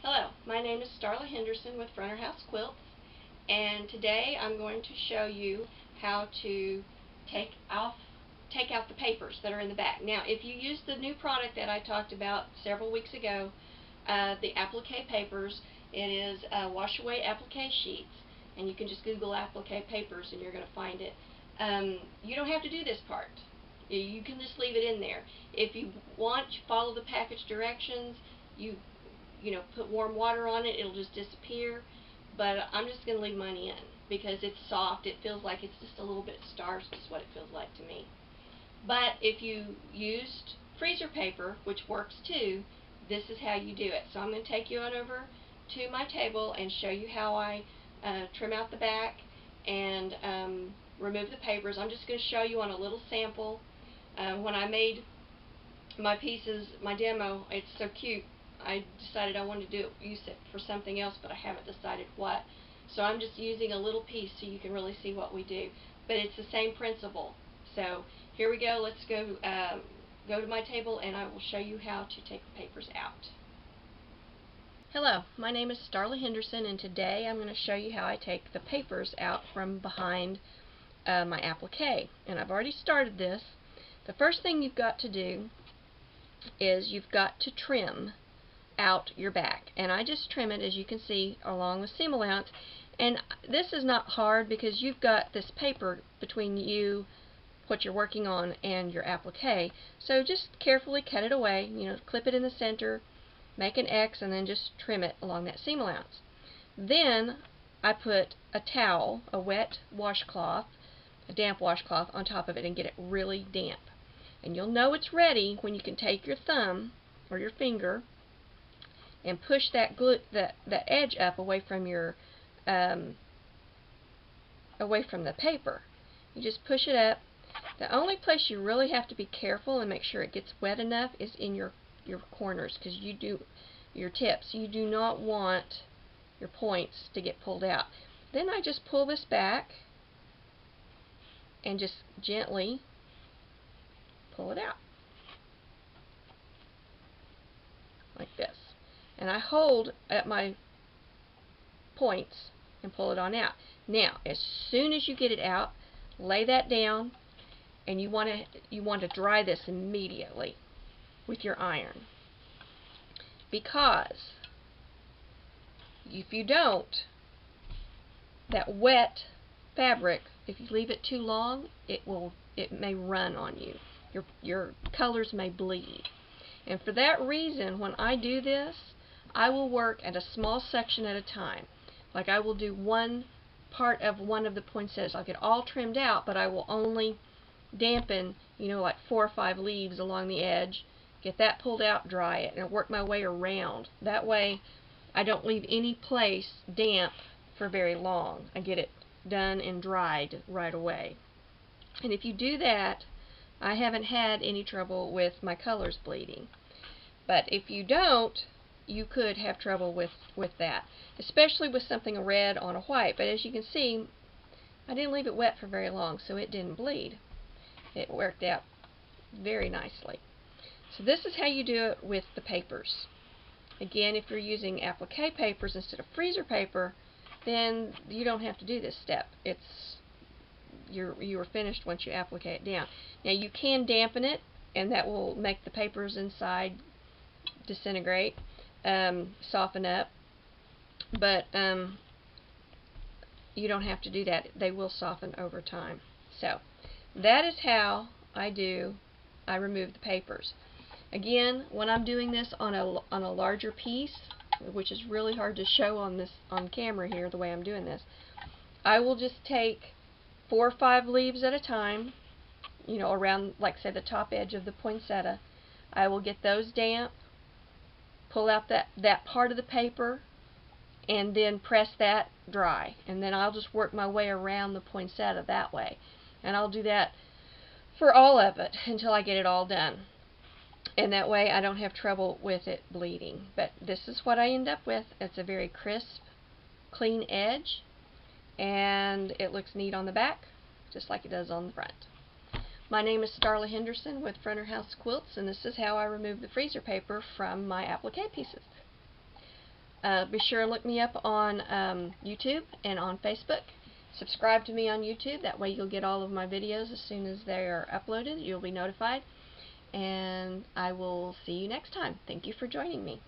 Hello, my name is Starla Henderson with Fronter House Quilts, and today I'm going to show you how to take out the papers that are in the back. Now, if you use the new product that I talked about several weeks ago, the applique papers, it is wash away applique sheets, and you can just Google applique papers and you're going to find it. You don't have to do this part. You can just leave it in there. If you want, follow the package directions. You know, put warm water on it, it'll just disappear. But I'm just going to leave mine in because it's soft. It feels like it's just a little bit starched, is what it feels like to me. But if you used freezer paper, which works too, this is how you do it. So I'm going to take you on over to my table and show you how I trim out the back and remove the papers. I'm just going to show you on a little sample. When I made my pieces, my demo, it's so cute. I decided I wanted to use it for something else, but I haven't decided what. So I'm just using a little piece so you can really see what we do. But it's the same principle. So here we go. Let's go to my table and I will show you how to take the papers out. Hello, my name is Starla Henderson, and today I'm going to show you how I take the papers out from behind my applique. And I've already started this. The first thing you've got to do is you've got to trim out your back, and I just trim it, as you can see, along the seam allowance. And this is not hard because you've got this paper between you, what you're working on, and your applique. So just carefully cut it away, you know, clip it in the center, make an X, and then just trim it along that seam allowance. Then I put a towel, a wet washcloth, a damp washcloth on top of it and get it really damp. And you'll know it's ready when you can take your thumb or your finger and push that edge up away from your away from the paper. You just push it up. The only place you really have to be careful and make sure it gets wet enough is in your corners, because your tips. You do not want your points to get pulled out. Then I just pull this back and just gently pull it out like this. And I hold at my points and pull it on out. Now, as soon as you get it out, lay that down, and you want to dry this immediately with your iron, because if you don't, that wet fabric, if you leave it too long, it may run on you. Your colors may bleed. And for that reason, when I do this, I will work at a small section at a time. Like, I will do one part of one of the poinsettias. I'll get all trimmed out, but I will only dampen, you know, like 4 or 5 leaves along the edge, get that pulled out, dry it, and work my way around. That way I don't leave any place damp for very long. I get it done and dried right away. And if you do that, I haven't had any trouble with my colors bleeding. But if you don't, you could have trouble with that, especially with something red on a white. But as you can see, I didn't leave it wet for very long, so it didn't bleed. It worked out very nicely. So this is how you do it with the papers. Again, if you're using applique papers instead of freezer paper, then you don't have to do this step. You are finished once you applique it down. Now, you can dampen it, and that will make the papers inside disintegrate, soften up, but you don't have to do that. They will soften over time. So that is how I remove the papers. Again, when I'm doing this on a larger piece, which is really hard to show on camera here, the way I'm doing this, I will just take 4 or 5 leaves at a time, you know, around, like, say, the top edge of the poinsettia. I will get those damp, pull out that part of the paper, and then press that dry. And then I'll just work my way around the poinsettia that way. And I'll do that for all of it until I get it all done. And that way I don't have trouble with it bleeding. But this is what I end up with. It's a very crisp, clean edge, and it looks neat on the back, just like it does on the front. My name is Starla Henderson with Fronter House Quilts, and this is how I remove the freezer paper from my applique pieces. Be sure to look me up on YouTube and on Facebook. Subscribe to me on YouTube, that way you'll get all of my videos as soon as they are uploaded. You'll be notified. And I will see you next time. Thank you for joining me.